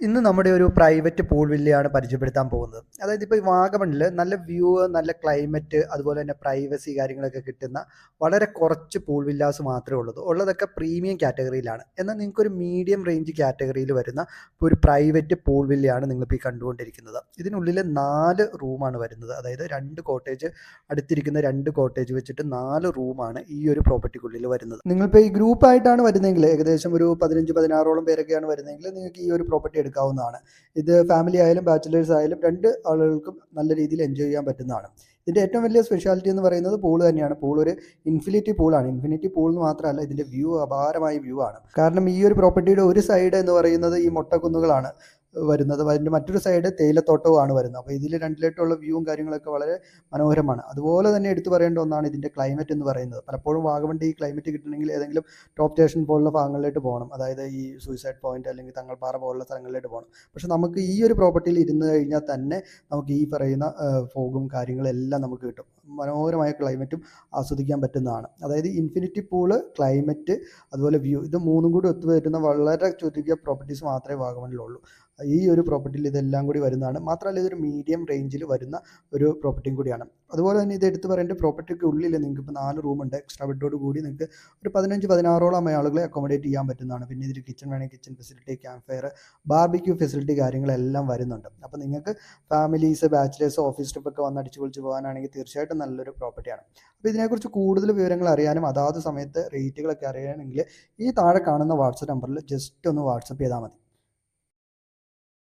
ഇന്ന് നമ്മുടെ ഒരു പ്രൈവറ്റ് പൂൾ വില്ലയാണ് പരിചയപ്പെടുത്താൻ പോകുന്നത്. അതായത് ഇപ്പോൾ ഈ വാഗമണ്ണിൽ നല്ല വ്യൂ, നല്ല ക്ലൈമറ്റ്, അതുപോലെ തന്നെ പ്രൈവസി കാര്യങ്ങളൊക്കെ കിട്ടുന്ന വളരെ കുറച്ച് പൂൾ വില്ലാസ് മാത്രമേ ഉള്ളതൊക്കെ പ്രീമിയം കാറ്റഗറിയിലാണ്. എന്നാൽ നിങ്ങൾക്കൊരു മീഡിയം റേഞ്ച് കാറ്റഗറിയിൽ വരുന്ന ഒരു പ്രൈവറ്റ് പൂൾ വില്ലയാണ് നിങ്ങളിപ്പോൾ ഈ കണ്ടുകൊണ്ടിരിക്കുന്നത്. ഇതിനുള്ളിൽ 4 റൂമാണ് വരുന്നത്. അതായത് 2 കോട്ടേജ്, അടുത്തിരിക്കുന്ന 2 കോട്ടേജ് വെച്ചിട്ട് 4 റൂമാണ് ഈ ഒരു പ്രോപ്പർട്ടിക്കുള്ളിൽ വരുന്നത്. നിങ്ങളിപ്പോൾ ഈ ഗ്രൂപ്പായിട്ടാണ് വരുന്നതെങ്കിൽ, ഏകദേശം ഒരു 15-16ഓളം പേരൊക്കെയാണ് വരുന്നതെങ്കിൽ നിങ്ങൾക്ക് ഈ ഒരു പ്രോപ്പർട്ടി എടുക്കാവുന്നതാണ്. ഇത് ഫാമിലി ആയാലും ബാച്ചിലേഴ്സ് ആയാലും 2 ആളുകൾക്കും നല്ല രീതിയിൽ എൻജോയ് ചെയ്യാൻ പറ്റുന്നതാണ്. ഇതിൻ്റെ ഏറ്റവും വലിയ സ്പെഷ്യാലിറ്റി എന്ന് പറയുന്നത് പൂൾ തന്നെയാണ്. പൂൾ ഒരു ഇൻഫിനിറ്റി പൂളാണ്. ഇൻഫിനിറ്റി പൂൾ എന്ന് മാത്രമല്ല, ഇതിൻ്റെ വ്യൂ അപാരമായ വ്യൂ ആണ്. കാരണം ഈ ഒരു പ്രോപ്പർട്ടിയുടെ ഒരു സൈഡ് എന്ന് പറയുന്നത് ഈ മൊട്ടക്കുന്നുകളാണ് വരുന്നത്. അതിൻ്റെ മറ്റൊരു സൈഡ് തേയിലത്തോട്ടവുമാണ് വരുന്നത്. അപ്പോൾ ഇതിൽ രണ്ടിലോട്ടുള്ള വ്യൂവും കാര്യങ്ങളൊക്കെ വളരെ മനോഹരമാണ്. അതുപോലെ തന്നെ എടുത്തു പറയേണ്ട ഒന്നാണ് ഇതിൻ്റെ ക്ലൈമറ്റ് എന്ന് പറയുന്നത്. പലപ്പോഴും വാഗമണ്ണിൽ ഈ ക്ലൈമറ്റ് കിട്ടണമെങ്കിൽ ഏതെങ്കിലും ടോപ്പ് സ്റ്റേഷൻ പോലുള്ള ഭാഗങ്ങളിലേക്ക് പോകണം. അതായത് ഈ സൂയിസൈഡ് പോയിന്റ് അല്ലെങ്കിൽ തങ്ങൾപ്പാറ പോലുള്ള സ്ഥലങ്ങളിലേക്ക് പോകണം. പക്ഷെ നമുക്ക് ഈ ഒരു പ്രോപ്പർട്ടിയിൽ ഇരുന്ന് കഴിഞ്ഞാൽ തന്നെ നമുക്ക് ഈ പറയുന്ന ഫോഗും കാര്യങ്ങളെല്ലാം നമുക്ക് കിട്ടും. മനോഹരമായ ക്ലൈമറ്റും ആസ്വദിക്കാൻ പറ്റുന്നതാണ്. അതായത് ഇൻഫിനിറ്റി പൂള്, ക്ലൈമറ്റ്, അതുപോലെ വ്യൂ, ഇത് മൂന്നും കൂടി ഒത്തുവരുന്ന വളരെ ചുരുങ്ങിയ പ്രോപ്പർട്ടീസ് മാത്രമേ വാഗമണ്ണിലുള്ളൂ. ഈ ഒരു പ്രോപ്പർട്ടിയിൽ ഇതെല്ലാം കൂടി വരുന്നതാണ്. മാത്രമല്ല ഇതൊരു മീഡിയം റേഞ്ചിൽ വരുന്ന ഒരു പ്രോപ്പർട്ടിയും കൂടിയാണ്. അതുപോലെ തന്നെ ഇത് എടുത്ത് പറയേണ്ട, പ്രോപ്പർട്ടിക്ക് ഉള്ളിൽ നിങ്ങൾക്ക് ഇപ്പോൾ 4 റൂമുണ്ട്. എക്സ്ട്രാ ബെഡോട് കൂടി നിങ്ങൾക്ക് ഒരു 15-16ഓളം ആളുകളെ അക്കോമഡേറ്റ് ചെയ്യാൻ പറ്റുന്നതാണ്. പിന്നെ ഇതിൽ കിച്ചൺ വേണമെങ്കിൽ kitchen facility, camp fire, barbecue facility കാര്യങ്ങളെല്ലാം വരുന്നുണ്ട്. അപ്പോൾ നിങ്ങൾക്ക് ഫാമിലീസ്, ബാച്ചിലേഴ്സ്, ഓഫീസ് ട്രിപ്പൊക്കെ വന്ന് അടിച്ചു പൊളിച്ച് പോകാനാണെങ്കിൽ തീർച്ചയായിട്ടും നല്ലൊരു പ്രോപ്പർട്ടിയാണ്. അപ്പോൾ ഇതിനെക്കുറിച്ച് കൂടുതൽ വിവരങ്ങൾ അറിയാനും അതാത് സമയത്ത് റേറ്റുകളൊക്കെ അറിയാനെങ്കിൽ ഈ താഴെ കാണുന്ന വാട്സപ്പ് നമ്പറിൽ ജസ്റ്റ് ഒന്ന് വാട്സപ്പ് ചെയ്താൽ മതി.